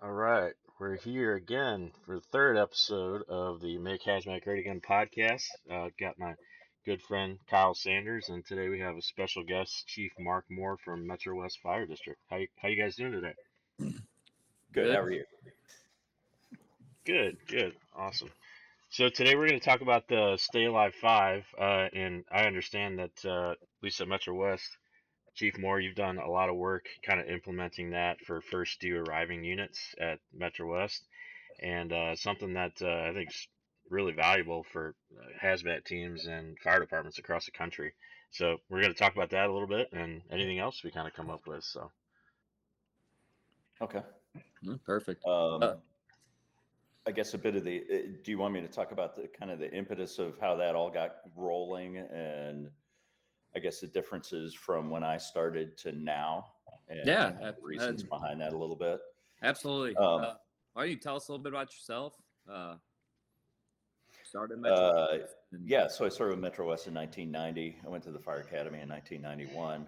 All right, we're here again for the third episode of the Make Hazmat Great Again podcast. Got my good friend Kyle Sanders, and today we have a special guest, Chief Mark Moore from Metro West Fire District. How you guys doing today? Good. How Good. are you? Good, good, awesome. So today we're going to talk about the Stay Alive 5, and I understand that at least at Metro West, Chief Moore, you've done a lot of work kind of implementing that for first due arriving units at Metro West. And something that I think is really valuable for hazmat teams and fire departments across the country. So we're going to talk about that a little bit and anything else we kind of come up with. So Okay. Perfect. I guess a bit of the. Do you want me to talk about the kind of the impetus of how that all got rolling, and I guess the differences from when I started to now, and Yeah, reasons behind that a little bit. absolutely. Um, Why don't you tell us a little bit about yourself? Started Metro. yeah, so I started with Metro West in 1990. I went to the Fire Academy in 1991.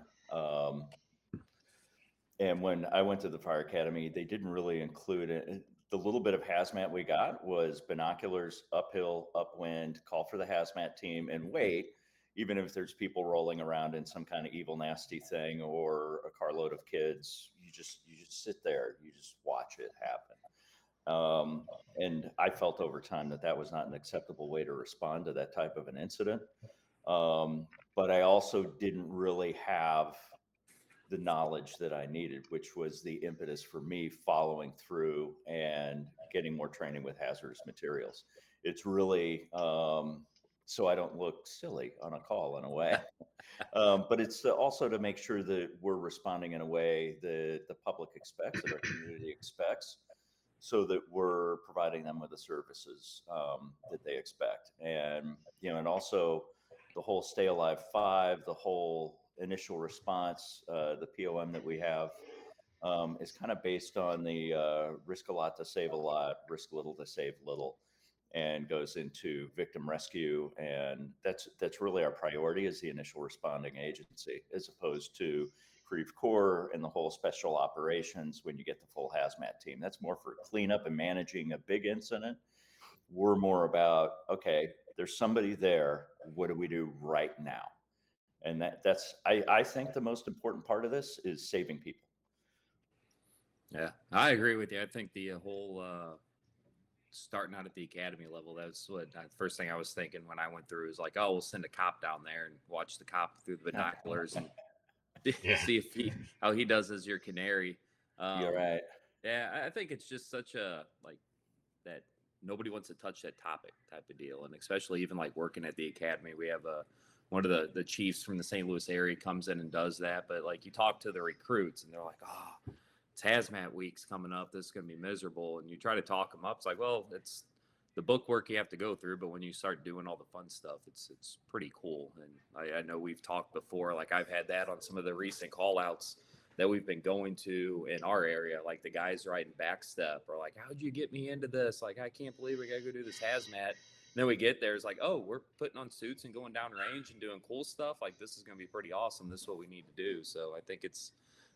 And when I went to the Fire Academy, they didn't really include it. The little bit of hazmat we got was binoculars, uphill, upwind, call for the hazmat team, and wait. Even if there's people rolling around in some kind of evil, nasty thing or a carload of kids, you just sit there, you just watch it happen. And I felt over time that that was not an acceptable way to respond to that type of an incident. But I also didn't really have the knowledge that I needed, which was the impetus for me following through and getting more training with hazardous materials. It's really so I don't look silly on a call in a way, but it's also to make sure that we're responding in a way that the public expects, that our community expects, so that we're providing them with the services that they expect. And also the whole Stay Alive 5, the whole initial response, the POM that we have is kind of based on the risk a lot to save a lot, risk little to save little, and goes into victim rescue. And that's really our priority as the initial responding agency, as opposed to Creve Corps and the whole special operations when you get the full hazmat team. That's more for cleanup and managing a big incident. We're more about, okay, there's somebody there. What do we do right now? And I think the most important part of this is saving people. Yeah, I agree with you. I think the whole starting out at the academy level, that's what the first thing I was thinking when I went through is like, oh, we'll send a cop down there and watch the cop through the binoculars and yeah, see if how he does as your canary. You're right. Yeah, I think it's just such a like that nobody wants to touch that topic type of deal, and especially even like working at the academy, we have one of the chiefs from the St. Louis area comes in and does that. But like you talk to the recruits, and they're like, "Oh, it's hazmat week's coming up. This is going to be miserable." And you try to talk them up. It's like, well, it's the book work you have to go through, but when you start doing all the fun stuff, it's pretty cool. And I know we've talked before. Like I've had that on some of the recent call outs that we've been going to in our area. Like the guys riding backstep or like, how'd you get me into this? Like, I can't believe we got to go do this hazmat. And then we get there. It's like, oh, we're putting on suits and going down range and doing cool stuff. Like, this is going to be pretty awesome. This is what we need to do. So I think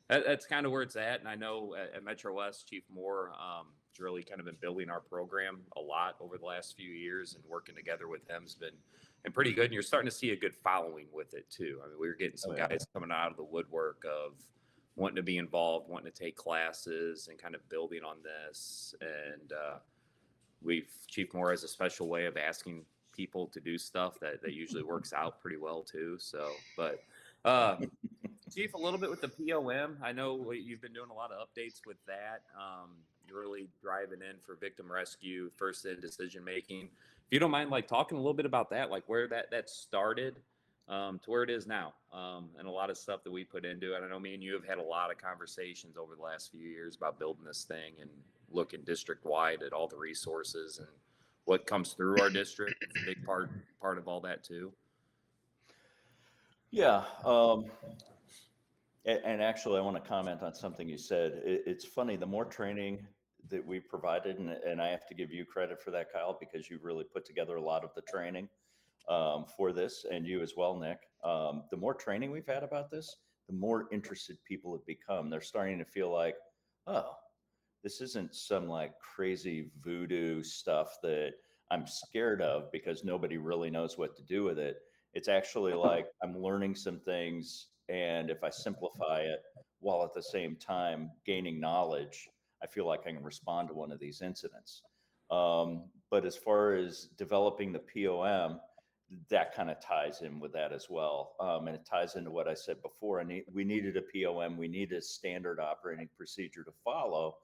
that's kind of where it's at. And I know at Metro West, Chief Moore has really kind of been building our program a lot over the last few years, and working together with him has been pretty good. And you're starting to see a good following with it too. I mean, we were getting some guys coming out of the woodwork of wanting to be involved, wanting to take classes, and kind of building on this. And Chief Moore has a special way of asking people to do stuff that usually works out pretty well too. So, but Chief, a little bit with the POM. I know you've been doing a lot of updates with that. You're really driving in for victim rescue, first in decision making. If you don't mind, like talking a little bit about that, like where that started to where it is now, and a lot of stuff that we put into it. I know me and you have had a lot of conversations over the last few years about building this thing and looking district wide at all the resources and what comes through our district. It's a big part of all that too. Yeah. And actually, I want to comment on something you said. It's funny, the more training that we provided, and I have to give you credit for that, Kyle, because you really put together a lot of the training for this, and you as well, Nick. The more training we've had about this, the more interested people have become. They're starting to feel like, oh, this isn't some like crazy voodoo stuff that I'm scared of because nobody really knows what to do with it. It's actually like I'm learning some things, and if I simplify it while at the same time gaining knowledge, I feel like I can respond to one of these incidents. But as far as developing the POM, that kind of ties in with that as well. And it ties into what I said before. We needed a POM, we needed a standard operating procedure to follow,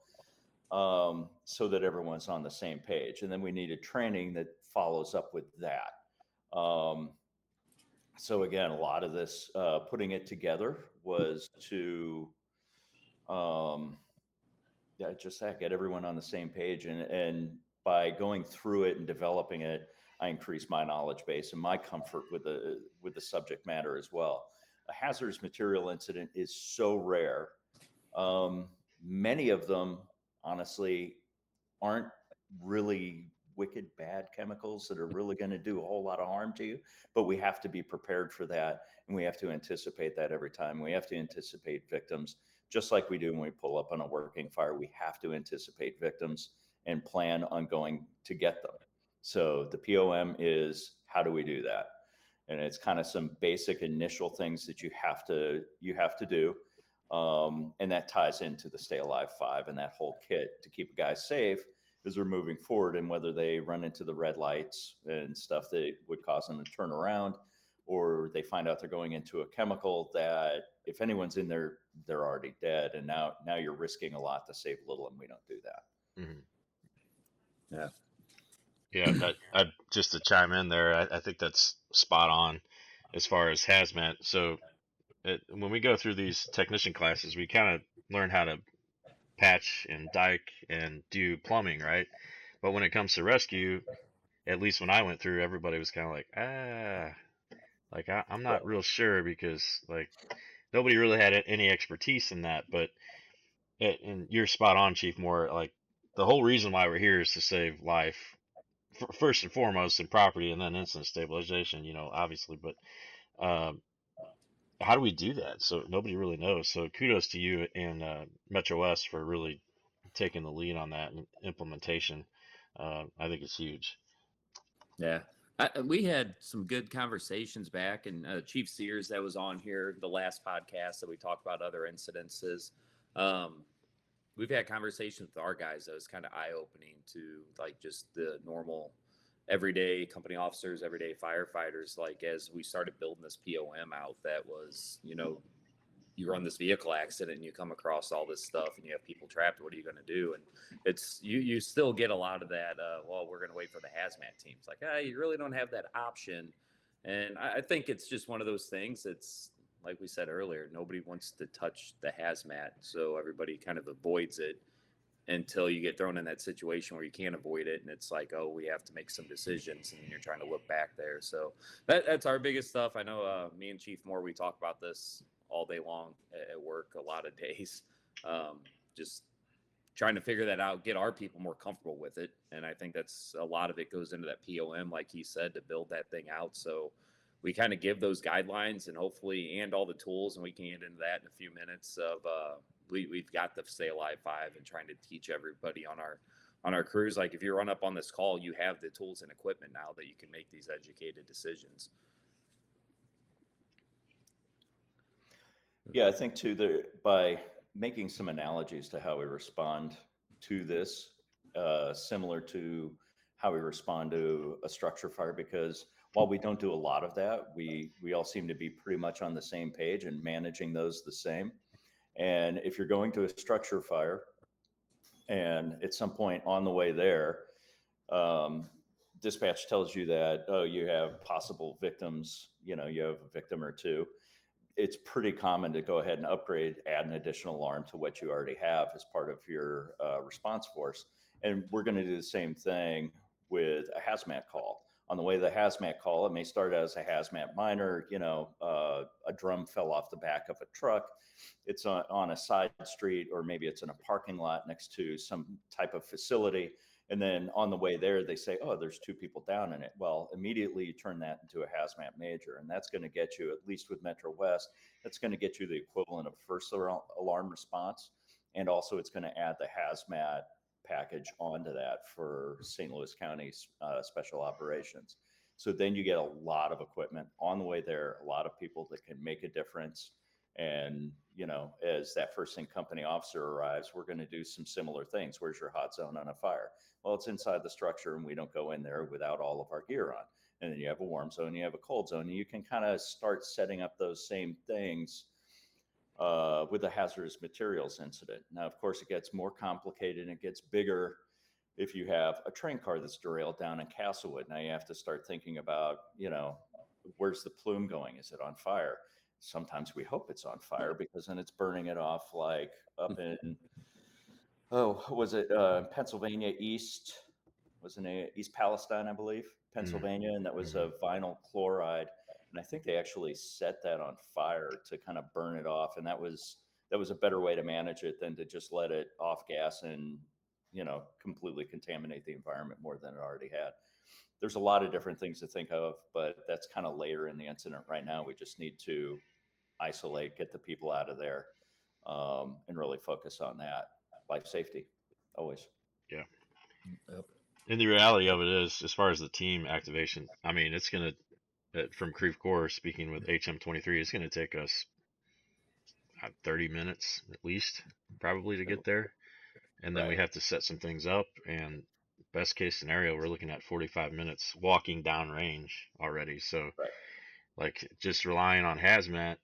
so that everyone's on the same page. And then we needed training that follows up with that. So again, a lot of this putting it together was to um, yeah, just that, get everyone on the same page. And by going through it and developing it, I increased my knowledge base and my comfort with the subject matter as well. A hazardous material incident is so rare. Um, Many of them, honestly, aren't really wicked bad chemicals that are really going to do a whole lot of harm to you, but we have to be prepared for that, and we have to anticipate that every time. We have to anticipate victims, just like we do when we pull up on a working fire. We have to anticipate victims and plan on going to get them. So the POM is, how do we do that? And it's kind of some basic initial things that you have to do, and that ties into the Stay Alive 5 and that whole kit to keep guys safe as they're moving forward, and whether they run into the red lights and stuff that would cause them to turn around, or they find out they're going into a chemical that if anyone's in there, they're already dead. And now you're risking a lot to save little, and we don't do that. Hmm. Yeah. Yeah, I just to chime in there, I think that's spot on as far as hazmat. So when we go through these technician classes, we kind of learn how to patch and dike and do plumbing, right? But when it comes to rescue, at least when I went through, everybody was kind of like, like I'm Right. not real sure because like nobody really had any expertise in that. But and you're spot on, Chief Moore. Like the whole reason why we're here is to save life, first and foremost, in property, and then incident stabilization. Obviously, but um, how do we do that? So nobody really knows. So kudos to you and Metro West for really taking the lead on that and implementation. I think it's huge. Yeah. We had some good conversations back, and Chief Sears that was on here the last podcast that we talked about other incidences. Um, we've had conversations with our guys that was kind of eye opening to like just the normal everyday company officers, everyday firefighters. Like as we started building this POM out, that was, you run this vehicle accident and you come across all this stuff and you have people trapped. What are you going to do? And it's you still get a lot of that. Well, we're going to wait for the hazmat teams. Like, you really don't have that option. And I think it's just one of those things. It's like we said earlier, nobody wants to touch the hazmat, so everybody kind of avoids it until you get thrown in that situation where you can't avoid it, and it's like, oh, we have to make some decisions, and you're trying to look back there. So that's our biggest stuff. I know me and Chief Moore, we talk about this all day long at work, a lot of days, just trying to figure that out, get our people more comfortable with it. And I think that's a lot of it goes into that POM, like he said, to build that thing out. So we kind of give those guidelines and hopefully, and all the tools, and we can get into that in a few minutes of, we've got the Stay Alive 5 and trying to teach everybody on our crews. Like if you run up on this call, you have the tools and equipment now that you can make these educated decisions. Yeah, I think too that by making some analogies to how we respond to this, similar to how we respond to a structure fire, because while we don't do a lot of that, we all seem to be pretty much on the same page and managing those the same. And if you're going to a structure fire, and at some point on the way there, um, dispatch tells you that, oh, you have possible victims, you have a victim or two, it's pretty common to go ahead and upgrade, add an additional alarm to what you already have as part of your response force. And we're going to do the same thing with a hazmat call. On the way to the hazmat call, it may start as a hazmat minor, a drum fell off the back of a truck. It's on a side street, or maybe it's in a parking lot next to some type of facility. And then on the way there, they say, oh, there's two people down in it. Well, immediately you turn that into a hazmat major. And that's going to get you, at least with Metro West, that's going to get you the equivalent of first alarm response. And also, it's going to add the hazmat package onto that for St. Louis County's special operations. So then you get a lot of equipment on the way there, a lot of people that can make a difference. And, as that first in company officer arrives, we're going to do some similar things. Where's your hot zone on a fire? Well, it's inside the structure, and we don't go in there without all of our gear on. And then you have a warm zone, you have a cold zone, and you can kind of start setting up those same things with a hazardous materials incident. Now, of course, it gets more complicated and it gets bigger if you have a train car that's derailed down in Castlewood. Now you have to start thinking about, where's the plume going? Is it on fire? Sometimes we hope it's on fire because then it's burning it off, like up in, was it Pennsylvania East? Wasn't it East Palestine, I believe, Pennsylvania? And that was a vinyl chloride. And I think they actually set that on fire to kind of burn it off. And that was a better way to manage it than to just let it off gas and, completely contaminate the environment more than it already had. There's a lot of different things to think of, but that's kind of later in the incident right now. We just need to isolate, get the people out of there, and really focus on that. Life safety, always. Yeah. Yep. And the reality of it is, as far as the team activation, I mean, it's going to, from Creve Coeur, speaking with HM23, it's going to take us 30 minutes at least, probably, to get there. And then we Right. have to set some things up. And best case scenario, we're looking at 45 minutes walking down range already. So, Right. like, just relying on hazmat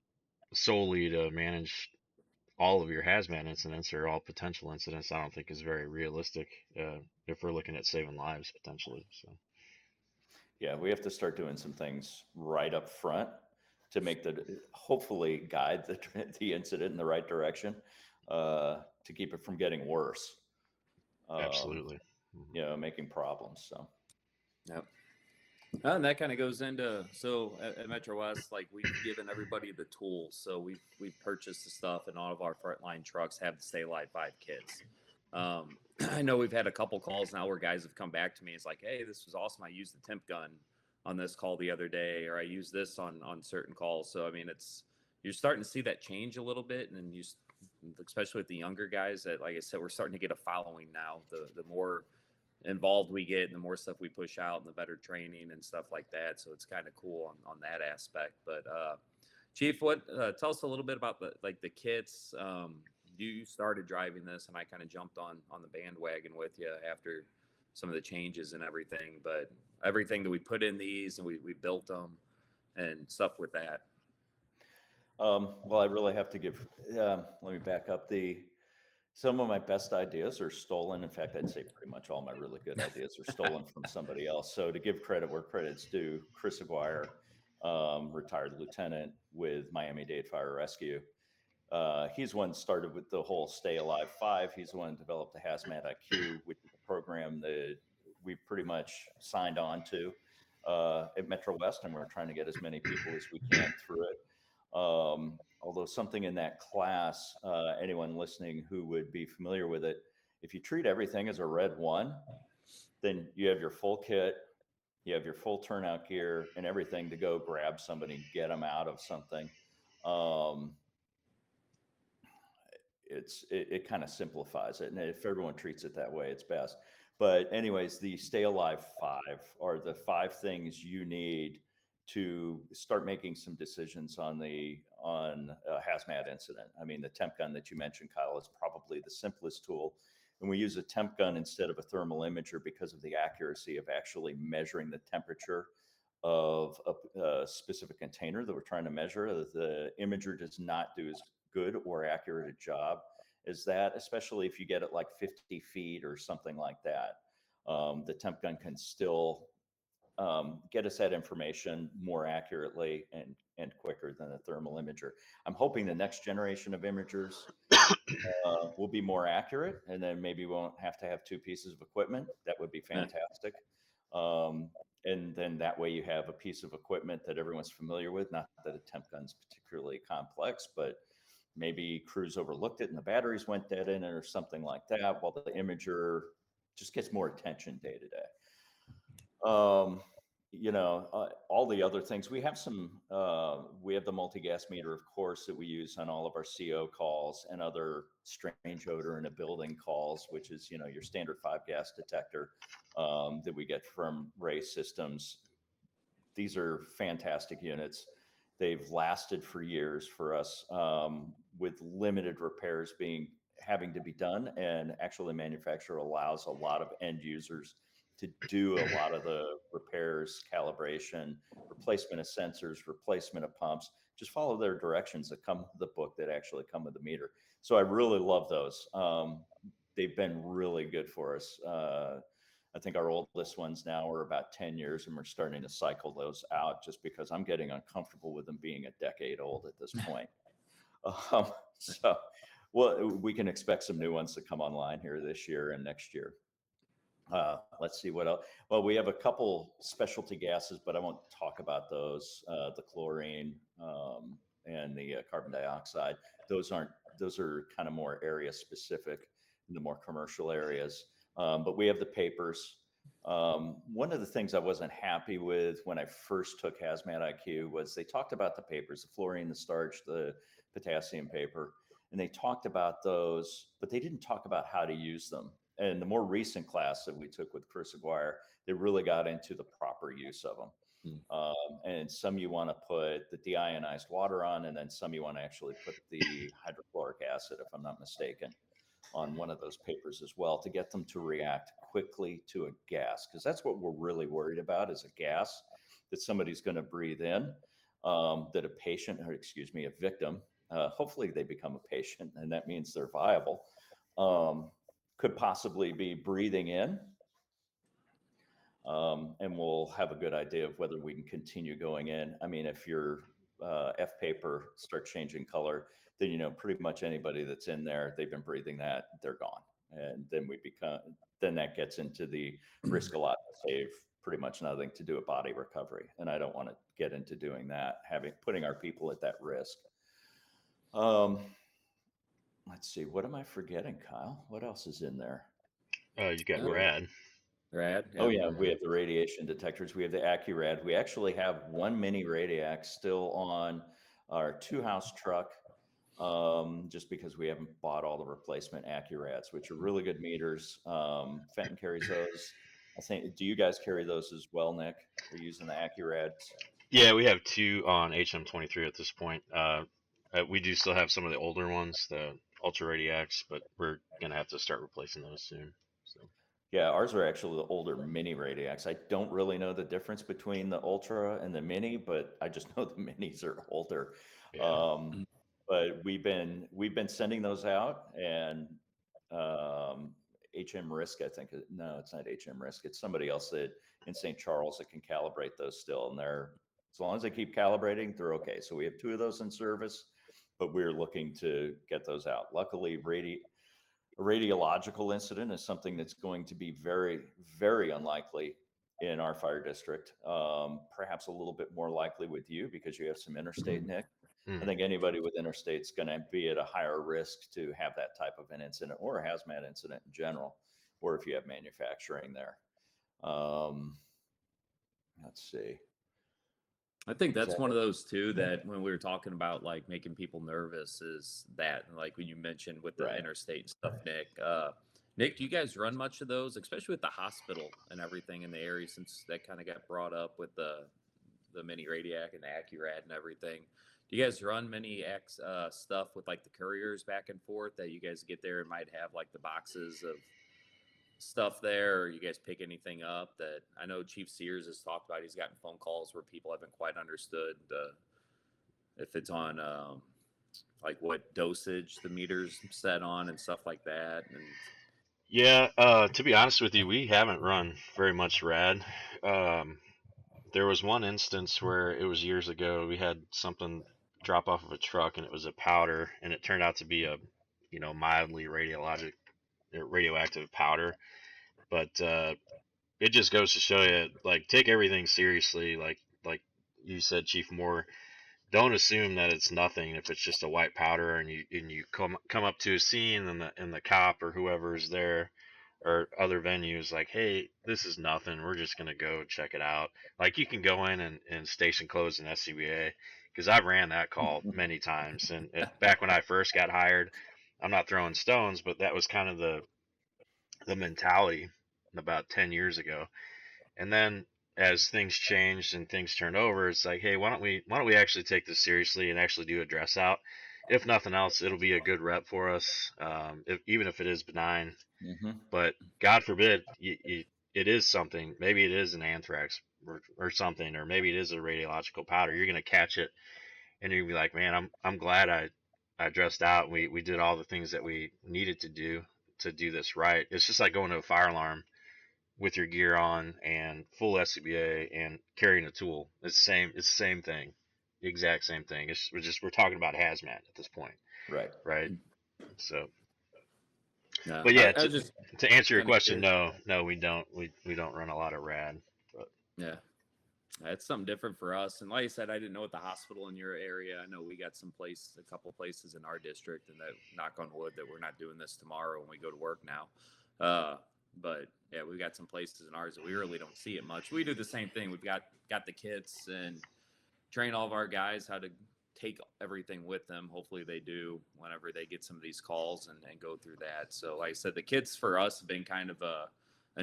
solely to manage all of your hazmat incidents or all potential incidents, I don't think is very realistic if we're looking at saving lives potentially. So. Yeah, we have to start doing some things right up front to make hopefully guide the incident in the right direction, to keep it from getting worse. Absolutely. Making problems. So. Yep. And that kind of goes into, so at Metro West, like, we've given everybody the tools. So we've purchased the stuff, and all of our frontline trucks have the Stay Alive 5 kits. I know we've had a couple calls now where guys have come back to me. It's like, hey, this was awesome. I used the temp gun on this call the other day, or I used this on certain calls. So I mean, you're starting to see that change a little bit, and especially with the younger guys, that, like I said, we're starting to get a following now. The more involved we get and the more stuff we push out and the better training and stuff like that. So it's kind of cool on that aspect. But Chief, tell us a little bit about the kits. You started driving this, and I kind of jumped on the bandwagon with you after some of the changes and everything. But everything that we put in these, and we built them and stuff with that. Well, I really have to give. Let me back up. Some of my best ideas are stolen. In fact, I'd say pretty much all my really good ideas are stolen from somebody else. So to give credit where credit's due, Chris Aguirre, retired lieutenant with Miami-Dade Fire Rescue. He's one started with the whole Stay Alive 5. He's the one who developed the Hazmat IQ, which is a program that we pretty much signed on to at Metro West, and we're trying to get as many people as we can through it. Although something in that class, anyone listening who would be familiar with it, if you treat everything as a red 1, then you have your full kit, you have your full turnout gear and everything to go grab somebody, get them out of something. It kind of simplifies it. And if everyone treats it that way, it's best. But anyways, the Stay Alive 5 are the 5 things you need to start making some decisions on a hazmat incident. I mean, the temp gun that you mentioned, Kyle, is probably the simplest tool. And we use a temp gun instead of a thermal imager because of the accuracy of actually measuring the temperature of a specific container that we're trying to measure. The imager does not do as good or accurate a job as that, especially if you get it like 50 feet or something like that. The temp gun can still get us that information more accurately and quicker than a thermal imager. I'm hoping the next generation of imagers will be more accurate, and then maybe we won't have to have 2 pieces of equipment. That would be fantastic. And then that way you have a piece of equipment that everyone's familiar with. Not that a temp gun's particularly complex, but maybe crews overlooked it and the batteries went dead in it or something like that, while the imager just gets more attention day to day. all the other things. We have we have the multi-gas meter, of course, that we use on all of our CO calls and other strange odor in a building calls, which is, your standard 5-gas detector that we get from Ray Systems. These are fantastic units. They've lasted for years for us, with limited repairs having to be done, and actually, the manufacturer allows a lot of end users to do a lot of the repairs, calibration, replacement of sensors, replacement of pumps. Just follow their directions that come with the book that actually come with the meter. So I really love those. They've been really good for us. I think our oldest ones now are about 10 years, and we're starting to cycle those out just because I'm getting uncomfortable with them being a decade old at this point. Um, so, well, we can expect some new ones to come online here this year and next year. Let's see what else. Well, we have a couple specialty gases, but I won't talk about those. The chlorine and the carbon dioxide. Those aren't. Those are kind of more area specific in the more commercial areas. But we have the papers. One of the things I wasn't happy with when I first took Hazmat IQ was they talked about the papers, the fluorine, the starch, the potassium paper, and they talked about those, but they didn't talk about how to use them. And the more recent class that we took with Chris Aguirre, they really got into the proper use of them. And some you want to put the deionized water on, and then some you want to actually put the hydrochloric acid, if I'm not mistaken, on one of those papers as well to get them to react quickly to a gas. Because that's what we're really worried about is a gas that somebody's going to breathe in, that a patient, or excuse me, a victim, hopefully they become a patient, and that means they're viable, could possibly be breathing in. And we'll have a good idea of whether we can continue going in. I mean, if your F paper starts changing color, then pretty much anybody that's in there, they've been breathing that, they're gone. And then that gets into the risk a lot to save pretty much nothing to do a body recovery. And I don't want to get into doing that, putting our people at that risk. Let's see, what am I forgetting, Kyle? What else is in there? You got Yeah. rad. Rad. Oh yeah, we have the radiation detectors. We have the AccuRad. We actually have one mini Radiac still on our 2-house truck, just because we haven't bought all the replacement AccuRads, which are really good meters. Fenton carries those. I think. Do you guys carry those as well, Nick? Are you using the AccuRads? Yeah, we have two on HM23 at this point. We do still have some of the older ones, the Ultra Radiacs, but we're gonna have to start replacing those soon. So Yeah, ours are actually the older mini Radiacs. I don't really know the difference between the Ultra and the mini, but I just know the minis are older. yeah, Um, but we've been sending those out, and HM Risk, I think. No, it's not HM Risk. It's somebody else that in St. Charles that can calibrate those still, and they're as long as they keep calibrating, they're okay. So we have 2 of those in service, but we're looking to get those out. Luckily, a radiological incident is something that's going to be very, very unlikely in our fire district. Perhaps a little bit more likely with you because you have some interstate, Nick. I think anybody with interstate is going to be at a higher risk to have that type of an incident or a hazmat incident in general, or if you have manufacturing there. Let's see. I think that's one of those too that when we were talking about like making people nervous is that like when you mentioned with the Right. interstate stuff, Nick. Nick, do you guys run much of those, especially with the hospital and everything in the area since that kind of got brought up with the mini Radiac and the AccuRad and everything? Do you guys run many stuff with like the couriers back and forth that you guys get there and might have like the boxes of stuff there, or you guys pick anything up that I know Chief Sears has talked about? He's gotten phone calls where people haven't quite understood if it's on like what dosage the meter's set on and stuff like that. And yeah. To be honest with you, we haven't run very much rad. Um, there was one instance where it was years ago. We had something drop off of a truck, and it was a powder, and it turned out to be a, mildly radioactive powder. But it just goes to show you, like, take everything seriously. Like you said, Chief Moore, don't assume that it's nothing if it's just a white powder and you come up to a scene and the cop or whoever is there or other venues like, hey, this is nothing. We're just gonna go check it out. Like you can go in and station close an SCBA because I've ran that call many times. And back when I first got hired, I'm not throwing stones, but that was kind of the mentality about 10 years ago. And then as things changed and things turned over, it's like, hey, why don't we actually take this seriously and actually do a dress out? If nothing else, it'll be a good rep for us, even if it is benign. Mm-hmm. But God forbid, it is something. Maybe it is an anthrax or something, or maybe it is a radiological powder. You're gonna catch it, and you're gonna be like, man, I'm glad I dressed out. We did all the things that we needed to do this right. It's just like going to a fire alarm with your gear on and full SCBA and carrying a tool. It's the same. It's the same thing, the exact same thing. We're talking about hazmat at this point, Right. right? So, No, but yeah, I was just to answer your kind of question, curious. no, we don't. We don't run a lot of rad. But Yeah. It's something different for us. And like I said, I didn't know at the hospital in your area. I know we got a couple places in our district, and that knock on wood that we're not doing this tomorrow when we go to work now. But yeah, we got some places in ours that we really don't see it much. We do the same thing. We've got the kits and train all of our guys how to take everything with them. Hopefully they do whenever they get some of these calls and go through that. So like I said, the kits for us have been kind of a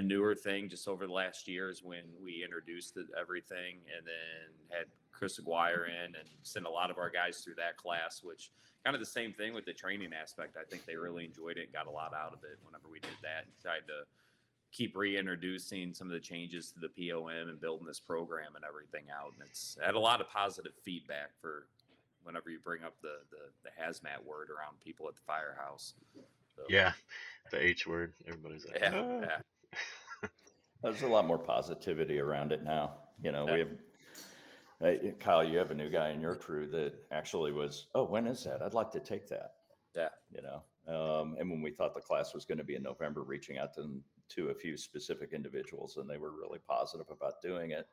newer thing just over the last years when we introduced everything and then had Chris Aguirre in and sent a lot of our guys through that class, which kind of the same thing with the training aspect. I think they really enjoyed it and got a lot out of it whenever we did that and tried to keep reintroducing some of the changes to the POM and building this program and everything out. And it's had a lot of positive feedback for whenever you bring up the hazmat word around people at the firehouse. So, yeah, the H word. Everybody's like, yeah, ah. yeah. There's a lot more positivity around it now. We Yeah. have Kyle, you have a new guy in your crew that actually was, oh, when is that? I'd like to take that. Yeah. And when we thought the class was going to be in November, reaching out to a few specific individuals, and they were really positive about doing it.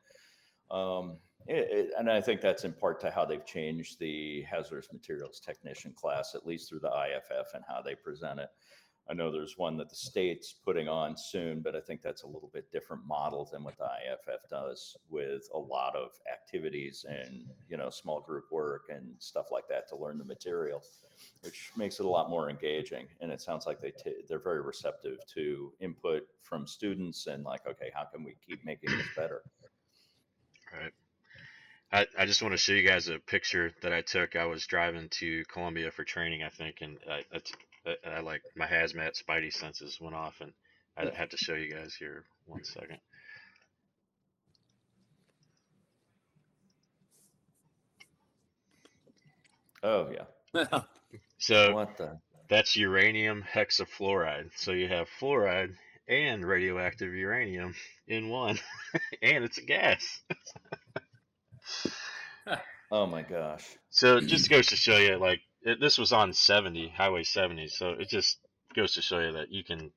And I think that's in part to how they've changed the hazardous materials technician class, at least through the IFF and how they present it. I know there's one that the state's putting on soon, but I think that's a little bit different model than what the IFF does, with a lot of activities and, small group work and stuff like that to learn the material, which makes it a lot more engaging. And it sounds like they're very receptive to input from students and like, okay, how can we keep making this better? Right. I just want to show you guys a picture that I took. I was driving to Columbia for training, I think, and I like my hazmat spidey senses went off, and I have to show you guys here 1 second. Oh yeah. So What the? that's uranium hexafluoride. So you have fluoride and radioactive uranium in one, and it's a gas. Oh my gosh. So it just goes to show you, like, this was on Highway 70. So it just goes to show you that you can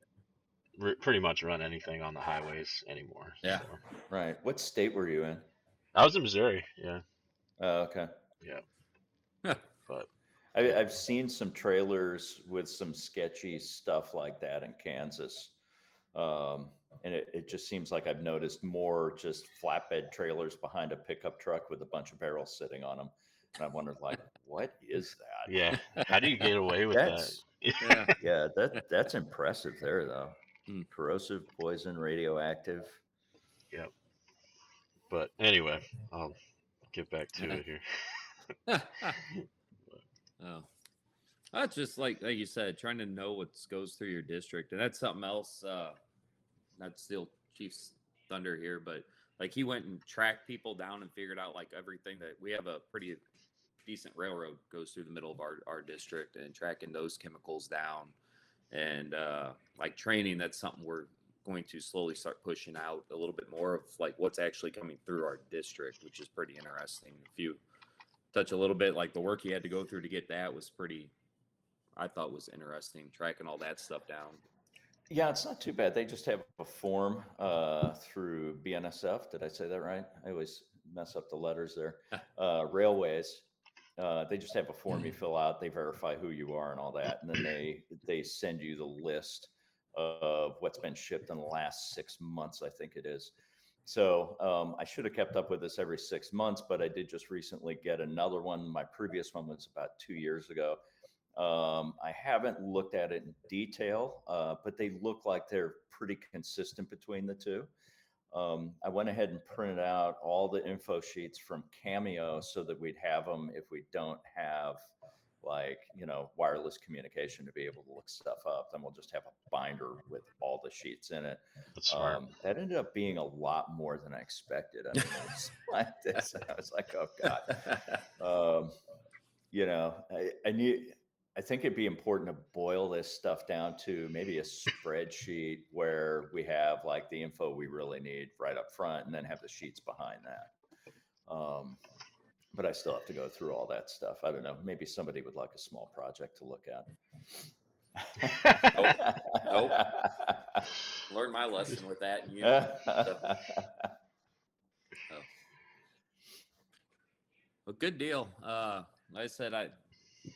pretty much run anything on the highways anymore. Yeah. So. Right. What state were you in? I was in Missouri. Yeah. Oh, okay. Yeah. But I've seen some trailers with some sketchy stuff like that in Kansas. And it just seems like I've noticed more just flatbed trailers behind a pickup truck with a bunch of barrels sitting on them. And I wondered, like, what is that? yeah, how do you get away with that? Yeah. That's impressive there, though. Hmm. Corrosive, poison, radioactive. Yep. But anyway, I'll get back to it here. Oh, that's just like you said, trying to know what goes through your district, and that's something else. Not to steal Chief's thunder here, but like he went and tracked people down and figured out like everything that we have a pretty decent railroad goes through the middle of our district, and tracking those chemicals down and like training. That's something we're going to slowly start pushing out a little bit more of, like what's actually coming through our district, which is pretty interesting. If you touch a little bit, like the work you had to go through to get that was I thought was interesting, tracking all that stuff down. Yeah, it's not too bad. They just have a form through BNSF. Did I say that right? I always mess up the letters there. Railways. They just have a form you fill out. They verify who you are and all that, and then they send you the list of what's been shipped in the last 6 months, I think it is. So I should have kept up with this every 6 months, but I did just recently get another one. My previous one was about 2 years ago. I haven't looked at it in detail, but they look like they're pretty consistent between the two. I went ahead and printed out all the info sheets from Cameo so that we'd have them if we don't have like, wireless communication to be able to look stuff up. Then we'll just have a binder with all the sheets in it. That's smart. That ended up being a lot more than I expected. I mean, it was like this. I was like, oh God. Um, I knew, I think it'd be important to boil this stuff down to maybe a spreadsheet where we have like the info we really need right up front and then have the sheets behind that. But I still have to go through all that stuff. I don't know. Maybe somebody would like a small project to look Nope. Nope. at. Learn my lesson with that. And, so, oh. Well, good deal. Like I said,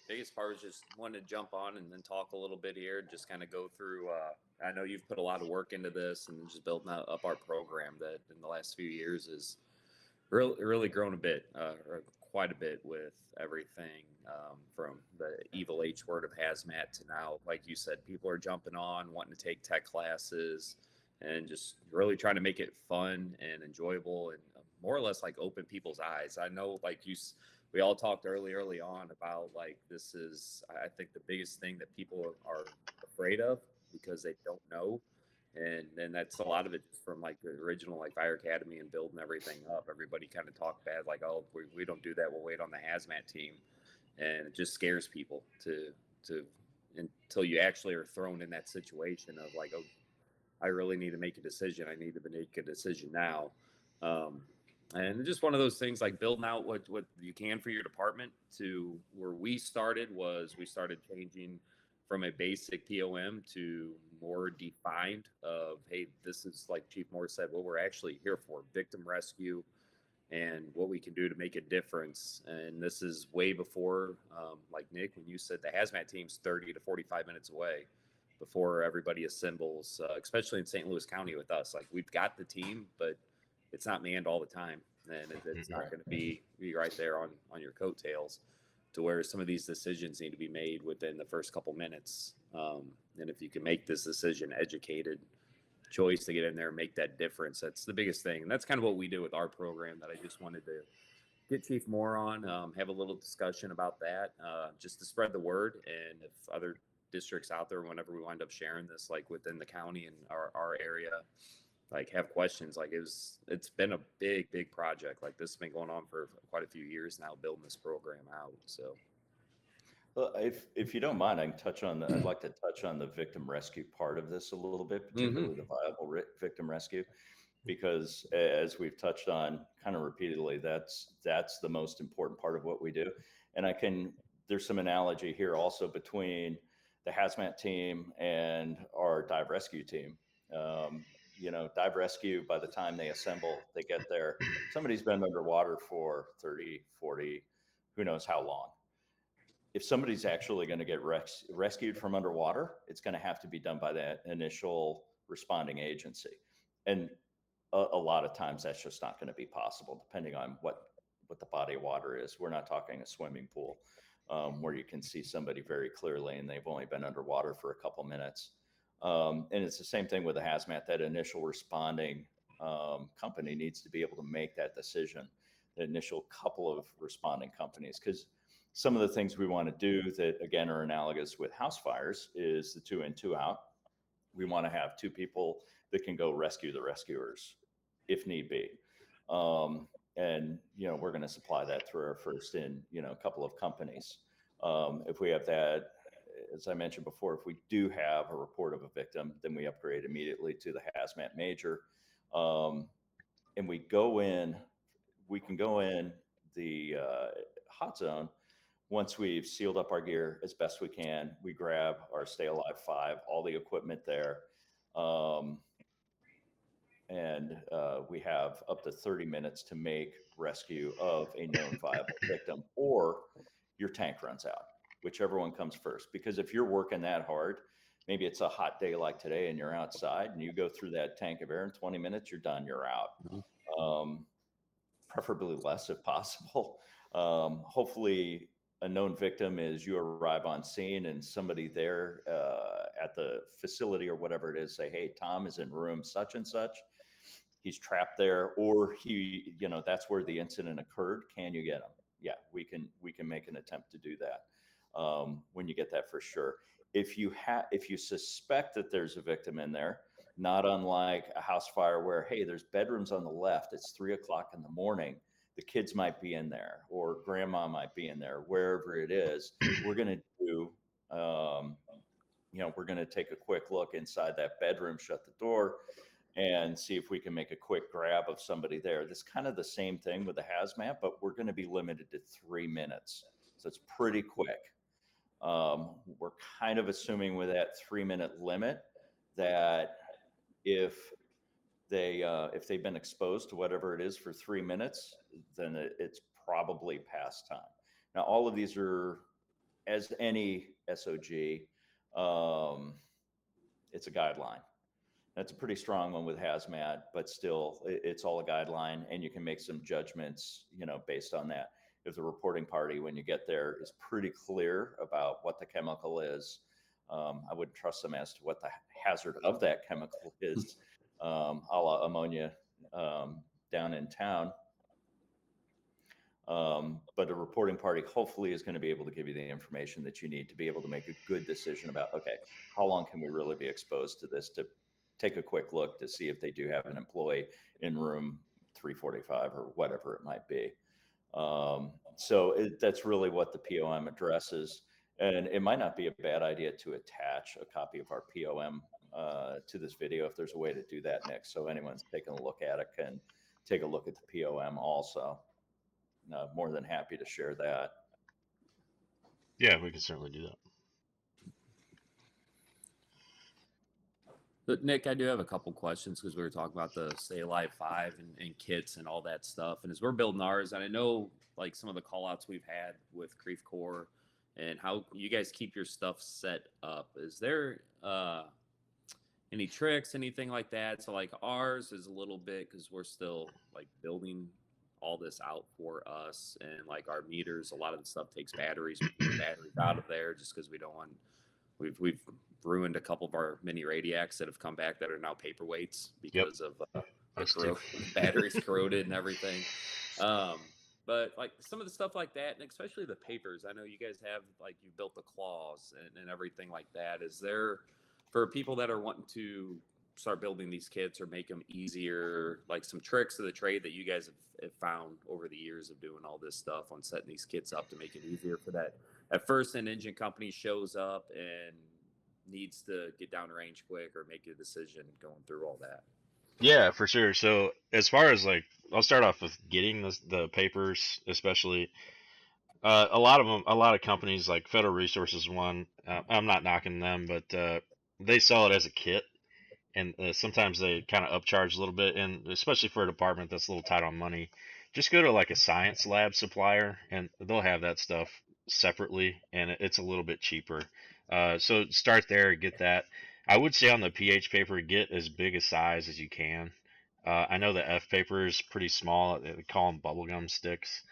biggest part was just wanted to jump on and then talk a little bit here, just kind of go through. I know you've put a lot of work into this and just building up our program that in the last few years is really grown a bit, or quite a bit with everything from the evil H word of hazmat to now, like you said, people are jumping on, wanting to take tech classes and just really trying to make it fun and enjoyable and more or less like open people's eyes. I know we all talked early on about like, this is, I think the biggest thing that people are afraid of because they don't know. And then that's a lot of it from like the original like Fire Academy and building everything up. Everybody kind of talked bad, like, oh, we don't do that. We'll wait on the hazmat team. And it just scares people to until you actually are thrown in that situation of like, oh, I really need to make a decision. I need to make a decision now. Um, and just one of those things like building out what you can for your department. To where we started changing from a basic POM to more defined of, hey, this is like Chief Moore said, what we're actually here for: victim rescue and what we can do to make a difference. And this is way before, like Nick, when you said the hazmat team's 30 to 45 minutes away before everybody assembles, especially in St. Louis County with us. Like, we've got the team, but it's not manned all the time. And it's not going to be right there on your coattails, to where some of these decisions need to be made within the first couple minutes. And if you can make this decision, educated choice to get in there and make that difference, that's the biggest thing. And that's kind of what we do with our program that I just wanted to get Chief Moore on, have a little discussion about that, just to spread the word. And if other districts out there, whenever we wind up sharing this, like within the county and our area, like have questions, like it's been a big project. Like, this has been going on for quite a few years now, building this program out. So Well, if you don't mind, I'd like to touch on the victim rescue part of this a little bit, particularly the viable victim rescue, because as we've touched on kind of repeatedly, that's the most important part of what we do. And there's some analogy here also between the hazmat team and our dive rescue team. Dive rescue, by the time they assemble, they get there, somebody's been underwater for 30, 40, who knows how long. If somebody's actually going to get rescued from underwater, it's going to have to be done by that initial responding agency. And a lot of times that's just not going to be possible, depending on what the body of water is. We're not talking a swimming pool where you can see somebody very clearly and they've only been underwater for a couple minutes. And it's the same thing with the hazmat. That initial responding company needs to be able to make that decision, the initial couple of responding companies, because some of the things we want to do that, again, are analogous with house fires is the 2 in, 2 out. We want to have 2 people that can go rescue the rescuers if need be. And, we're going to supply that through our first in, a couple of companies. If we have that, as I mentioned before, if we do have a report of a victim, then we upgrade immediately to the hazmat major. And we can go in the hot zone. Once we've sealed up our gear as best we can, we grab our Stay Alive 5, all the equipment there. And we have up to 30 minutes to make rescue of a known viable victim, or your tank runs out, whichever one comes first. Because if you're working that hard, maybe it's a hot day like today and you're outside and you go through that tank of air in 20 minutes, you're done, you're out. Mhm. Preferably less if possible. Hopefully, a known victim is you arrive on scene and somebody there at the facility or whatever it is say, "Hey, Tom is in room such and such. He's trapped there," or he, that's where the incident occurred. Can you get him? Yeah, we can make an attempt to do that when you get that for sure. If you suspect that there's a victim in there, not unlike a house fire where, hey, there's bedrooms on the left, it's 3 o'clock in the morning, the kids might be in there or grandma might be in there, wherever it is, we're going to do, um, we're going to take a quick look inside that bedroom, shut the door, and see if we can make a quick grab of somebody there. This kind of the same thing with the hazmat, but we're going to be limited to 3 minutes. So it's pretty quick. We're kind of assuming with that 3 minute limit that if if they've been exposed to whatever it is for 3 minutes, then it's probably past time. Now, all of these are, as any SOG, um, it's a guideline. That's a pretty strong one with hazmat, but still, it's all a guideline, and you can make some judgments, based on that. If the reporting party, when you get there, is pretty clear about what the chemical is, I wouldn't trust them as to what the hazard of that chemical is, a la ammonia down in town. But a reporting party hopefully is going to be able to give you the information that you need to be able to make a good decision about, okay, how long can we really be exposed to this, to take a quick look to see if they do have an employee in room 345 or whatever it might be. So that's really what the POM addresses. And it might not be a bad idea to attach a copy of our POM to this video if there's a way to do that, Nick. So anyone's taking a look at it can take a look at the POM also. More than happy to share that. Yeah, we can certainly do that. But Nick, I do have a couple questions because we were talking about the Stay Alive 5 and kits and all that stuff. And as we're building ours, and I know like some of the call outs we've had with Creve Core and how you guys keep your stuff set up, is there any tricks, anything like that? So like ours is a little bit because we're still like building all this out for us, and like our meters, a lot of the stuff takes batteries. We keep the batteries out of there just because we don't want. We've ruined a couple of our mini radiacs that have come back that are now paperweights because of the batteries corroded and everything. But like some of the stuff like that, and especially the papers, I know you guys have like you built the claws and everything like that. Is there for people that are wanting to start building these kits or make them easier, like some tricks of the trade that you guys have found over the years of doing all this stuff on setting these kits up to make it easier for that at first an engine company shows up and needs to get down range quick or make a decision going through all that? Yeah, for sure. So as far as like, I'll start off with getting the papers, especially. A lot of them, a lot of companies like Federal Resources one. I'm not knocking them, but they sell it as a kit, and sometimes they kind of upcharge a little bit, and especially for a department that's a little tight on money, just go to like a science lab supplier, and they'll have that stuff separately, and it's a little bit cheaper. So start there, get that. I would say on the pH paper, get as big a size as you can. I know the F paper is pretty small. They call them bubblegum sticks,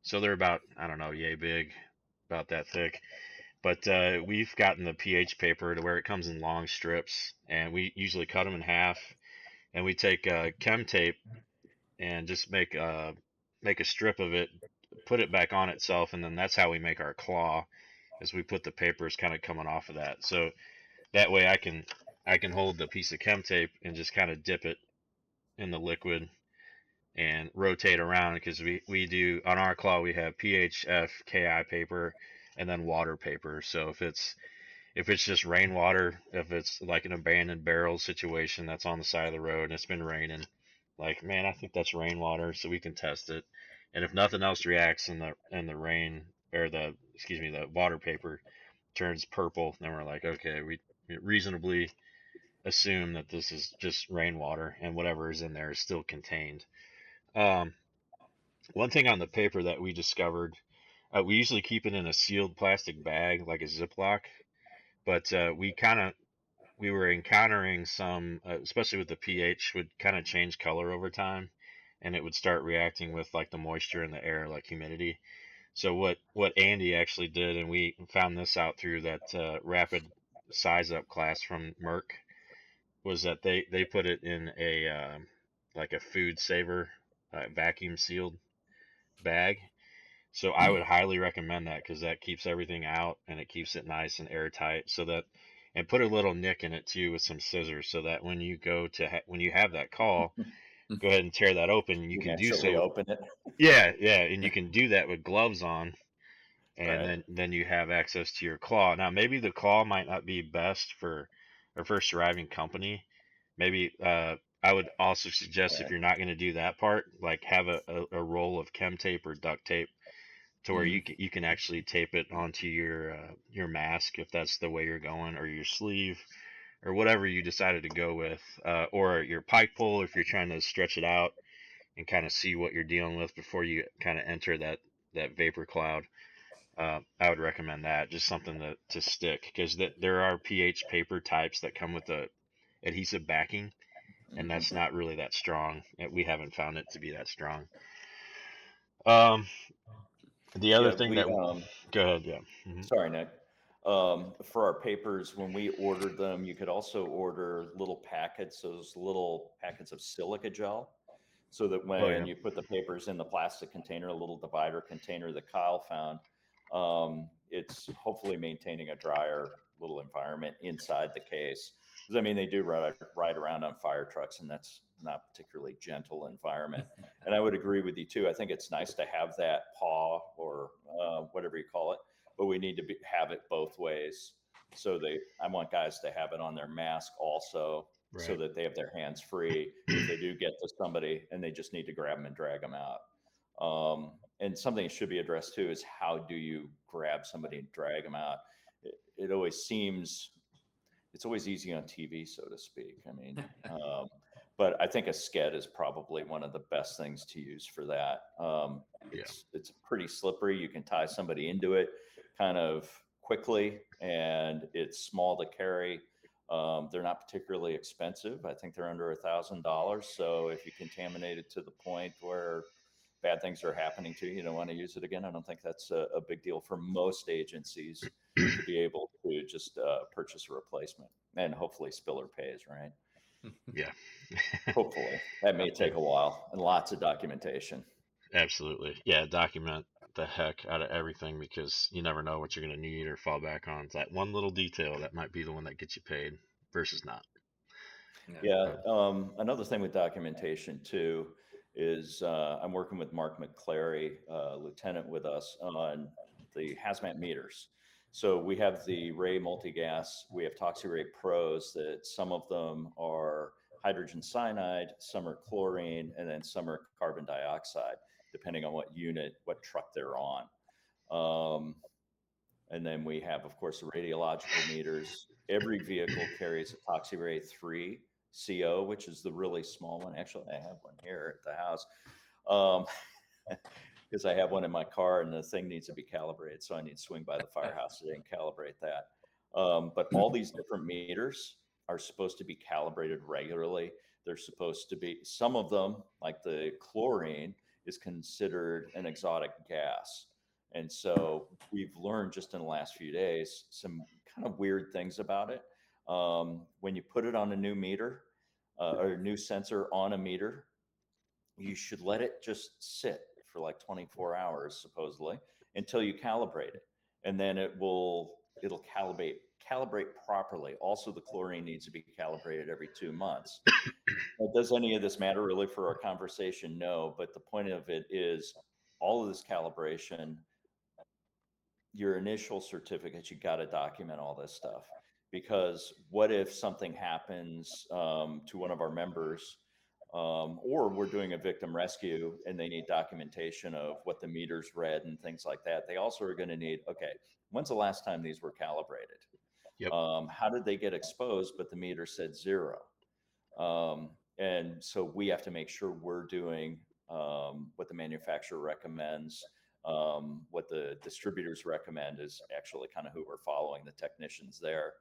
so they're about, I don't know, yay big, about that thick. But we've gotten the pH paper to where it comes in long strips, and we usually cut them in half, and we take chem tape and just make a strip of it, put it back on itself, and then that's how we make our claw, is we put the papers kind of coming off of that. So that way I can hold the piece of chem tape and just kind of dip it in the liquid and rotate around, because we do on our claw we have PHF KI paper and then water paper. So if it's just rainwater, if it's like an abandoned barrel situation that's on the side of the road and it's been raining, like, man, I think that's rainwater, so we can test it. And if nothing else reacts in the rain, or the water paper turns purple, then we're like, okay, we reasonably assume that this is just rainwater, and whatever is in there is still contained. Um, One thing on the paper that we discovered, we usually keep it in a sealed plastic bag, like a Ziploc, but we kind of we were encountering some, especially with the pH, would kind of change color over time, and it would start reacting with like the moisture in the air, like humidity. So what Andy actually did, and we found this out through that rapid size up class from Merck, was that they put it in a like a food saver vacuum sealed bag. So I would highly recommend that because that keeps everything out and it keeps it nice and airtight. So that, and put a little nick in it too with some scissors, so that when you go to when you have that call, go ahead and tear that open. You You can do naturally so. open it. Yeah, yeah, and you can do that with gloves on, and Right. then you have access to your claw. Now maybe the claw might not be best for a first arriving company. Maybe I would also suggest, if Right. you're not going to do that part, like have a roll of chem tape or duct tape to where Mhm. you can actually tape it onto your mask if that's the way you're going, or your sleeve, or whatever you decided to go with, or your pike pole if you're trying to stretch it out and kind of see what you're dealing with before you kind of enter that vapor cloud. I would recommend that, just something to stick, because there are pH paper types that come with the adhesive backing, and Hmm. that's not really that strong. We haven't found it to be that strong. Um, the other Yeah, thing we that, go ahead, yeah. Hmm. sorry, Nick. For our papers, when we ordered them, you could also order little packets, those little packets of silica gel, so that Oh when yeah, you put the papers in the plastic container, a little divider container that Kyle found, it's hopefully maintaining a drier little environment inside the case. Because I mean, they do ride around on fire trucks, and that's not particularly gentle environment. And I would agree with you too. I think it's nice to have that paw or whatever you call it, but we need to have it both ways. So I want guys to have it on their mask also, so right. that they have their hands free if they do get to somebody and they just need to grab them and drag them out. And something that should be addressed too is, how do you grab somebody and drag them out? It always seems, it's always easy on TV, so to speak. I mean, but I think a sked is probably one of the best things to use for that. Yeah, It's pretty slippery. You can tie somebody into it kind of quickly, and it's small to carry. They're not particularly expensive. I think they're under $1,000. So if you contaminate it to the point where bad things are happening to you, you don't want to use it again. I don't think that's a big deal for most agencies to be able to just purchase a replacement, and hopefully Spiller pays, right? yeah. Hopefully. That may Yeah, take a while and lots of documentation. absolutely. Yeah, document the heck out of everything, because you never know what you're going to need or fall back on. It's that one little detail that might be the one that gets you paid versus not. Yeah. Yeah. Another thing with documentation too is I'm working with Mark McClary, lieutenant with us, on the hazmat meters. So we have the Ray multigas, we have ToxiRay Pros, that some of them are hydrogen cyanide, some are chlorine, and then some are carbon dioxide, depending on what unit, what truck they're on. Um, And then we have, of course, the radiological meters. Every vehicle carries a ToxiRay 3 CO, which is the really small one. Actually, I have one here at the house, um, because I have one in my car and the thing needs to be calibrated. So I need to swing by the firehouse today and calibrate that. But all these different meters are supposed to be calibrated regularly. They're supposed to be, some of them, like the chlorine, is considered an exotic gas. And so we've learned just in the last few days some kind of weird things about it. When you put it on a new meter, or a new sensor on a meter, you should let it just sit for like 24 hours, supposedly, until you calibrate it. And then it'll calibrate properly. Also, the chlorine needs to be calibrated every 2 months. Now, does any of this matter really for our conversation? No, but the point of it is, all of this calibration, your initial certificates, you got to document all this stuff, because what if something happens to one of our members, or we're doing a victim rescue and they need documentation of what the meters read and things like that. They also are going to need, okay, when's the last time these were calibrated? Yep. How did they get exposed but the meter said 0? And so we have to make sure we're doing what the manufacturer recommends. What the distributors recommend is actually kind of who we're following, the technicians there.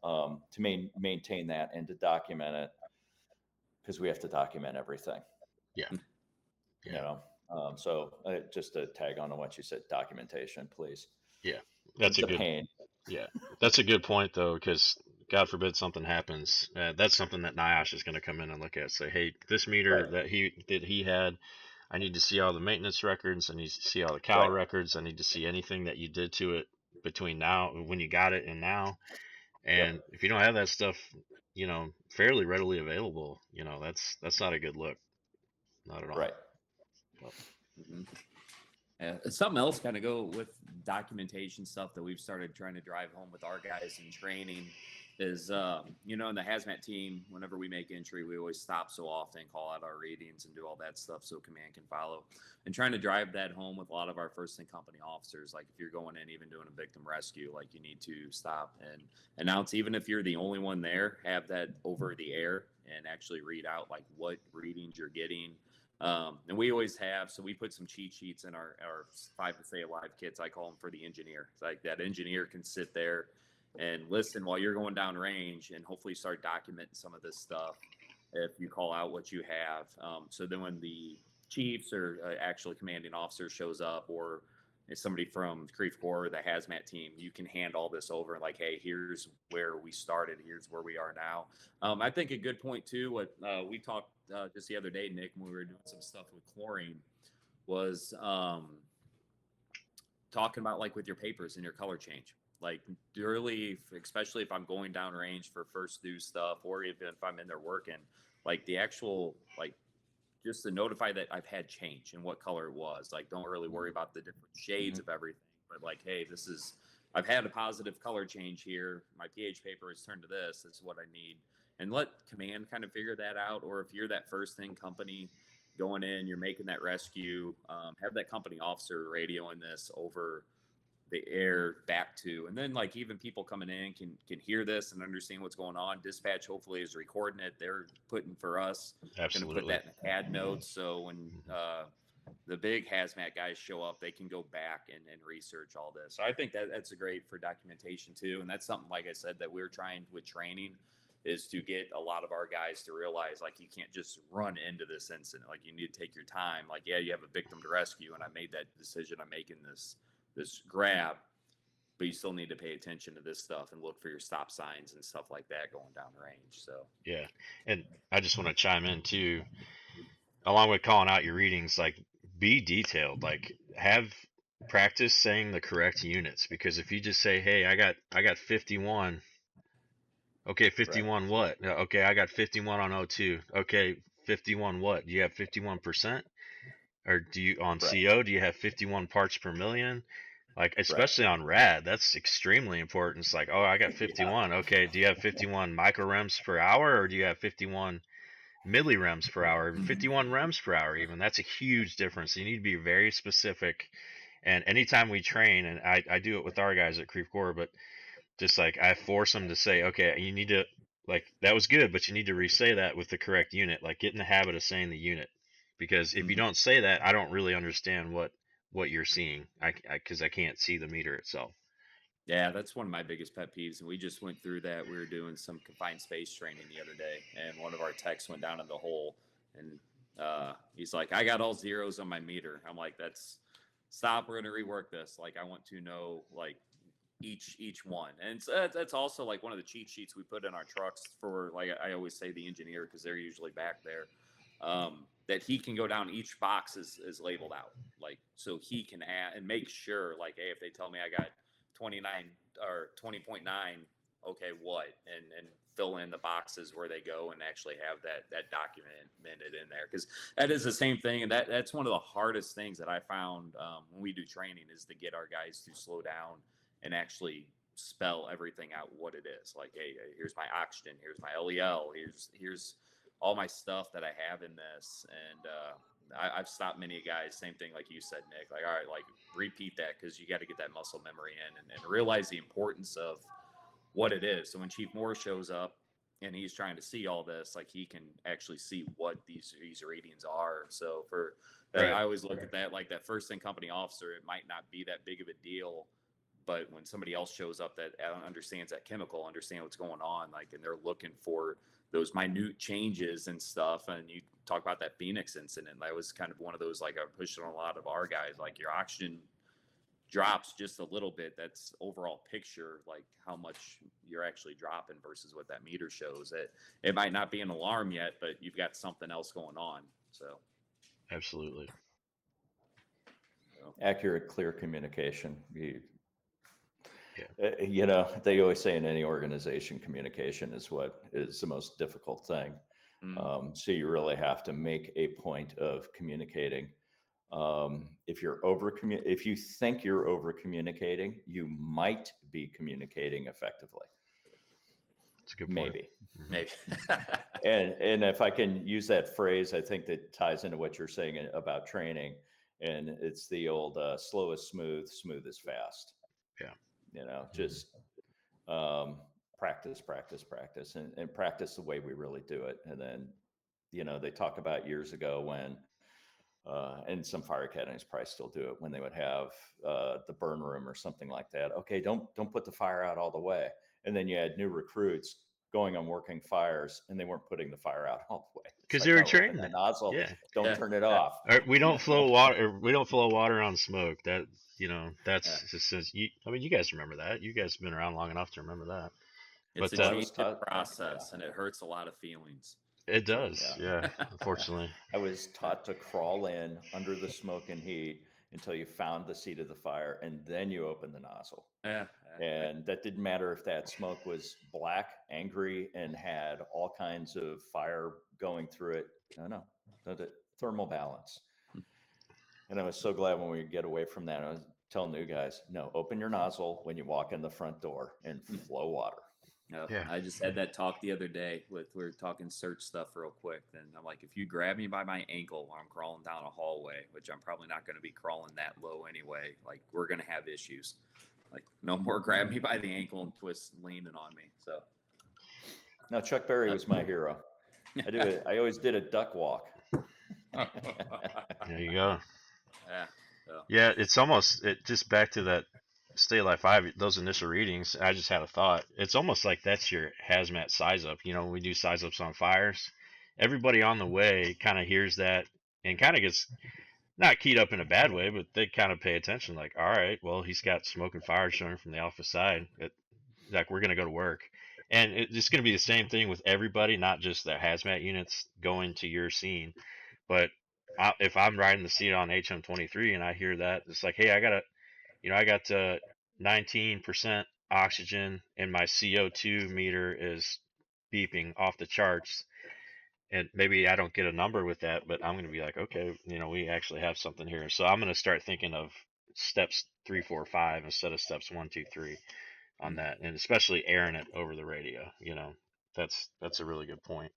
to maintain that and to document it, because we have to document everything. Yeah. You know, so just to tag on to what you said, documentation, please. Yeah. That's It's a a good. pain. Yeah, that's a good point though, because God forbid something happens. That's something that NIOSH is going to come in and look at. Say, hey, this meter Right. that he had, I need to see all the maintenance records. I need to see all the cal Right. records. I need to see anything that you did to it between now when you got it and now. And Yep. if you don't have that stuff, fairly readily available, that's not a good look. Not at all. Right. But, Mhm. Something else kind of go with documentation stuff that we've started trying to drive home with our guys in training is, in the hazmat team, whenever we make entry, we always stop so often, call out our readings and do all that stuff so command can follow. And trying to drive that home with a lot of our first in company officers. Like if you're going in, even doing a victim rescue, like you need to stop and announce, even if you're the only one there, have that over the air and actually read out like what readings you're getting. And we always have, so we put some cheat sheets in our 5 to Stay Alive kits. I call them for the engineer. It's like that engineer can sit there and listen while you're going down range and hopefully start documenting some of this stuff if you call out what you have. So then when the chiefs or actually commanding officer shows up, or if somebody from Creve Corps or the hazmat team, you can hand all this over like, hey, here's where we started, here's where we are now. I think a good point too, what we talked just the other day, Nick, when we were doing some stuff with chlorine, was talking about like with your papers and your color change. Like early, especially if I'm going down range for first do stuff, or even if I'm in there working, like the actual like just to notify that I've had change and what color it was. Like, don't really worry about the different shades of everything, but like, hey, I've had a positive color change here. My pH paper has turned to this. This is what I need. And let command kind of figure that out. Or if you're that first thing company going in, you're making that rescue, have that company officer radioing this over the air back to, and then like even people coming in can hear this and understand what's going on. Dispatch hopefully is recording it, they're putting for us, going to put absolutely. that in the CAD notes, so when the big hazmat guys show up, they can go back and research all this. So I think that's a great for documentation too, and that's something, like I said, that we're trying with training, is to get a lot of our guys to realize like you can't just run into this incident. Like you need to take your time. Like, yeah, you have a victim to rescue, and I made that decision. I'm making this grab, but you still need to pay attention to this stuff and look for your stop signs and stuff like that going down the range. So Yeah. And I just want to chime in too, along with calling out your readings, like be detailed, like have practice saying the correct units, because if you just say, hey, I got 51, okay, Right. 51 what? Okay, I got 51 on O2. Okay, 51 what? Do you have 51%? Or do you on Right. CO, do you have 51 parts per million? Like Right. especially on rad, that's extremely important. It's like, oh, I got Yeah. 51. Okay, do you have 51 microrems per hour, or do you have 51 millirems per hour, 51 rems per hour even? That's a huge difference. You need to be very specific. And anytime we train, and I do it with our guys at Creve Corps, but just like I force them to say, okay, you need to, like, that was good, but you need to re-say that with the correct unit. Like, get in the habit of saying the unit, because if you don't say that, I don't really understand what you're seeing. Because I can't see the meter itself. yeah, that's one of my biggest pet peeves. And we just went through that. We were doing some confined space training the other day, and one of our techs went down in the hole, and he's like, I got all zeros on my meter. I'm like, that's stop. We're gonna rework this. Like, I want to know like each one. And so that's also like one of the cheat sheets we put in our trucks for, like I always say, the engineer, because they're usually back there, that he can go down, each box is labeled out, like so he can add and make sure, like, hey, if they tell me I got 29 or 20.9, okay, what, and fill in the boxes where they go and actually have that documented in there, because that is the same thing. And that's one of the hardest things that I found when we do training, is to get our guys to slow down and actually spell everything out what it is. Like, hey, here's my oxygen, here's my LEL, here's all my stuff that I have in this. And I've stopped many guys, same thing like you said, Nick, like, all right, like repeat that, because you got to get that muscle memory in, and realize the importance of what it is. So when Chief Moore shows up and he's trying to see all this, like he can actually see what these readings are. So Right. I always look at that, like that first in company officer, it might not be that big of a deal, but when somebody else shows up that understands that chemical, understand what's going on, like, and they're looking for those minute changes and stuff. And you talk about that Phoenix incident. That was kind of one of those, like, I pushed on a lot of our guys, like, your oxygen drops just a little bit. That's overall picture, like how much you're actually dropping versus what that meter shows. It might not be an alarm yet, but you've got something else going on. So Absolutely. Accurate, clear communication. Yeah. You know, they always say in any organization, communication is what is the most difficult thing. So you really have to make a point of communicating. If you think you're over communicating, you might be communicating effectively. That's a good point. Maybe. Maybe. And if I can use that phrase, I think that ties into what you're saying about training. And it's the old slow is smooth, smooth is fast. Yeah. You know, just practice, practice, practice, and practice the way we really do it. And then, you know, they talk about years ago when, and some fire academies probably still do it, when they would have the burn room or something like that. Okay, don't put the fire out all the way. And then you had new recruits going on working fires, and they weren't putting the fire out all the way. Because they were no, open training the it. nozzle, Yeah. don't turn it off. Or we don't flow water on smoke. That, you know, that's just since you. I mean, you guys remember that. You guys have been around long enough to remember that. It's But a change process, and it hurts a lot of feelings. It does, yeah. Unfortunately. I was taught to crawl in under the smoke and heat until you found the seat of the fire, and then you open the nozzle. Yeah. And that didn't matter if that smoke was black, angry, and had all kinds of fire going through it. No, thermal balance. And I was so glad when we get away from that. I was telling new guys, no, open your nozzle when you walk in the front door and flow water. Yeah. I just had that talk the other day we were talking search stuff real quick. And I'm like, if you grab me by my ankle while I'm crawling down a hallway, which I'm probably not going to be crawling that low anyway, like, we're going to have issues. Like, no more grab me by the ankle and twist leaning on me. So now Chuck Berry was my hero. I always did a duck walk. There you go. Yeah. Yeah, it's almost just back to that Stay Alive 5, those initial readings. I just had a thought. It's almost like that's your hazmat size up. You know, when we do size ups on fires, everybody on the way kind of hears that and kind of gets not keyed up in a bad way, but they kind of pay attention. Like, all right, well, he's got smoke and fire showing from the alpha side. Like, we're gonna go to work, and it's gonna be the same thing with everybody, not just the hazmat units going to your scene, but if I'm riding the seat on HM23 and I hear that, it's like, hey, I got 19% oxygen and my CO2 meter is beeping off the charts. And maybe I don't get a number with that, but I'm going to be like, okay, we actually have something here. So I'm going to start thinking of steps 3, 4, 5 instead of steps 1, 2, 3 on that. And especially airing it over the radio, that's a really good point.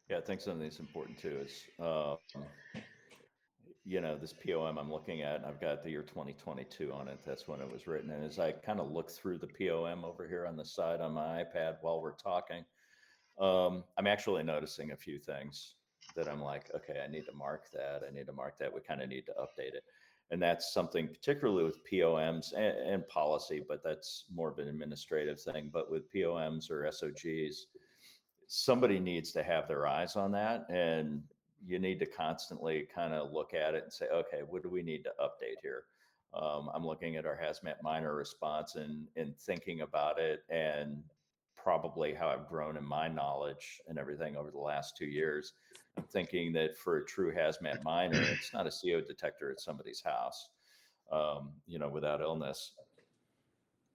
Yeah, I think something that's important too is, this POM I'm looking at, and I've got the year 2022 on it. That's when it was written. And as I kind of look through the POM over here on the side on my iPad while we're talking, I'm actually noticing a few things that I'm like, okay, I need to mark that. We kind of need to update it. And that's something particularly with POMs and policy, but that's more of an administrative thing. But with POMs or SOGs, somebody needs to have their eyes on that, and you need to constantly kind of look at it and say, okay, what do we need to update here? I'm looking at our hazmat minor response and thinking about it, and probably how I've grown in my knowledge and everything over the last 2 years. I'm thinking that for a true hazmat minor, it's not a CO detector at somebody's house, without illness.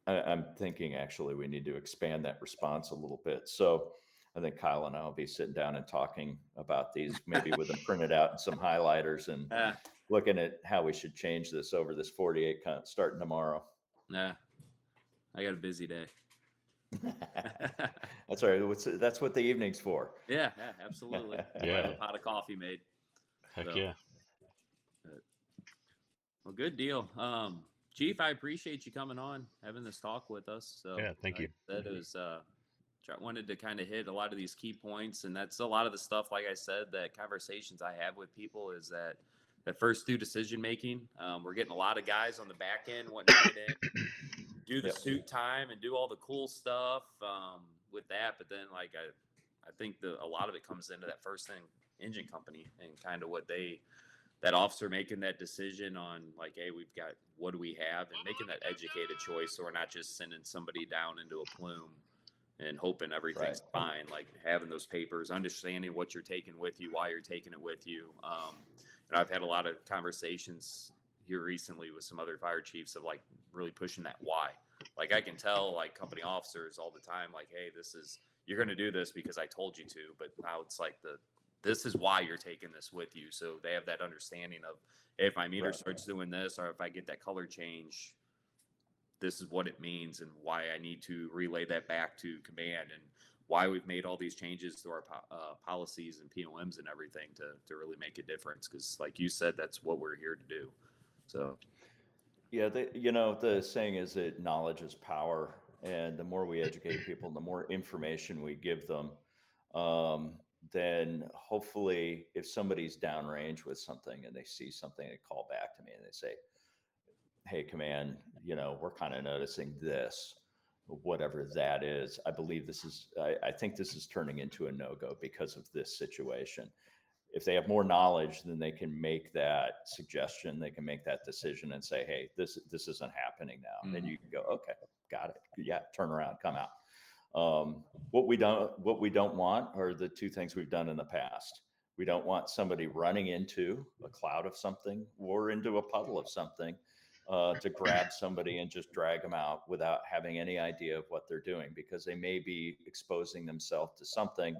I'm thinking actually we need to expand that response a little bit. So I think Kyle and I will be sitting down and talking about these, maybe with them printed out and some highlighters, and looking at how we should change this over this 48 count starting tomorrow. Yeah, I got a busy day. That's all right. That's what the evening's for. Yeah, absolutely. Yeah. Have a pot of coffee made. Heck yeah. Well, good deal. Chief, I appreciate you coming on, having this talk with us. So yeah, thank you. That was I wanted to kind of hit a lot of these key points, and that's a lot of the stuff, like I said, that conversations I have with people is that that first due decision making. We're getting a lot of guys on the back end wanting to get in, do the suit time and do all the cool stuff with that. But then like I think a lot of it comes into that first thing, engine company, and kind of that officer making that decision on like, hey, what do we have, and making that educated choice, so we're not just sending somebody down into a plume and hoping everything's fine. Like having those papers, understanding what you're taking with you, why you're taking it with you. And I've had a lot of conversations here recently with some other fire chiefs of like really pushing that why. Like I can tell like company officers all the time, like, hey, you're going to do this because I told you to, but now it's like this is why you're taking this with you. So they have that understanding of, hey, if my meter starts doing this, or if I get that color change, this is what it means and why I need to relay that back to command, and why we've made all these changes to our policies and POMs and everything to really make a difference. Because like you said, that's what we're here to do. So. Yeah, the saying is that knowledge is power, and the more we educate people, the more information we give them, then hopefully, if somebody's downrange with something and they see something, they call back to me and they say, "Hey, command, we're kind of noticing this, whatever that is. I believe I think this is turning into a no-go because of this situation." If they have more knowledge, then they can make that suggestion, they can make that decision and say, hey, this isn't happening now. And then you can go, okay, got it. Yeah, turn around, come out. What we don't want are the two things we've done in the past. We don't want somebody running into a cloud of something or into a puddle of something to grab somebody and just drag them out without having any idea of what they're doing, because they may be exposing themselves to something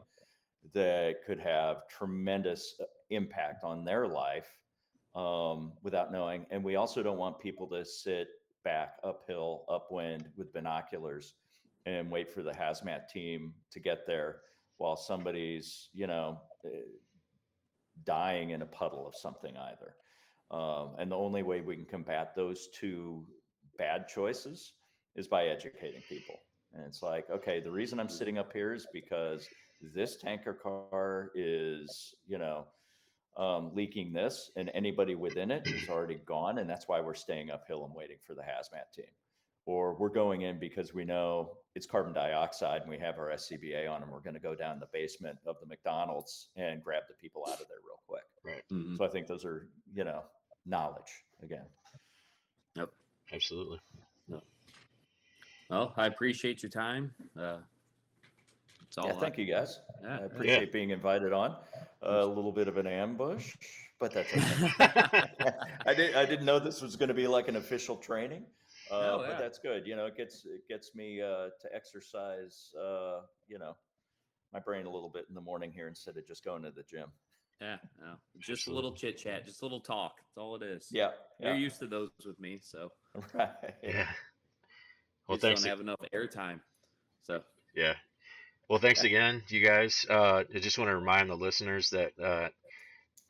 that could have tremendous impact on their life without knowing. And we also don't want people to sit back uphill, upwind with binoculars and wait for the hazmat team to get there while somebody's, dying in a puddle of something either. And the only way we can combat those two bad choices is by educating people. And it's like, okay, the reason I'm sitting up here is because this tanker car is, leaking this, and anybody within it is already gone. And that's why we're staying uphill and waiting for the hazmat team. Or we're going in because we know it's carbon dioxide and we have our SCBA on, and we're going to go down the basement of the McDonald's and grab the people out of there real quick. Right. Mm-hmm. So I think those are, knowledge again. Yep. Absolutely. Yep. Well, I appreciate your time. Thank you guys. Yeah. I appreciate being invited on. A little bit of an ambush, but that's okay. I didn't know this was going to be like an official training, but that's good. It gets me to exercise, my brain a little bit in the morning here instead of just going to the gym. Yeah, just a little chit chat, just a little talk. That's all it is. Yeah, you're used to those with me, so right. Yeah. Well, thanks. Don't have enough airtime, so yeah. Well, thanks again, you guys. I just want to remind the listeners that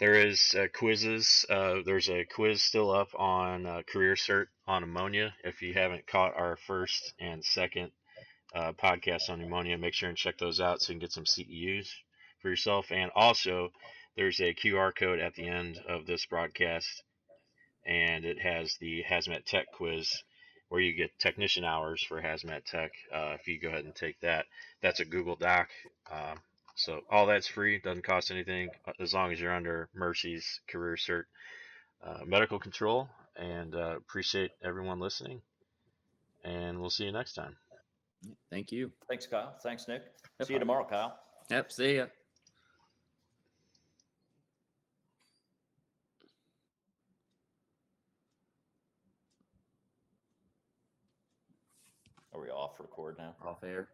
there is quizzes. There's a quiz still up on Career Cert on ammonia. If you haven't caught our first and second podcast on ammonia, make sure and check those out so you can get some CEUs for yourself. And also, there's a QR code at the end of this broadcast, and it has the Hazmat Tech quiz where you get technician hours for Hazmat Tech. If you go ahead and take that, that's a Google Doc. So all that's free, doesn't cost anything as long as you're under Mercy's Career Cert medical control. And appreciate everyone listening. And we'll see you next time. Thank you. Thanks, Kyle. Thanks, Nick. See you tomorrow, Kyle. Yep. See ya. Are we off record now? Off air.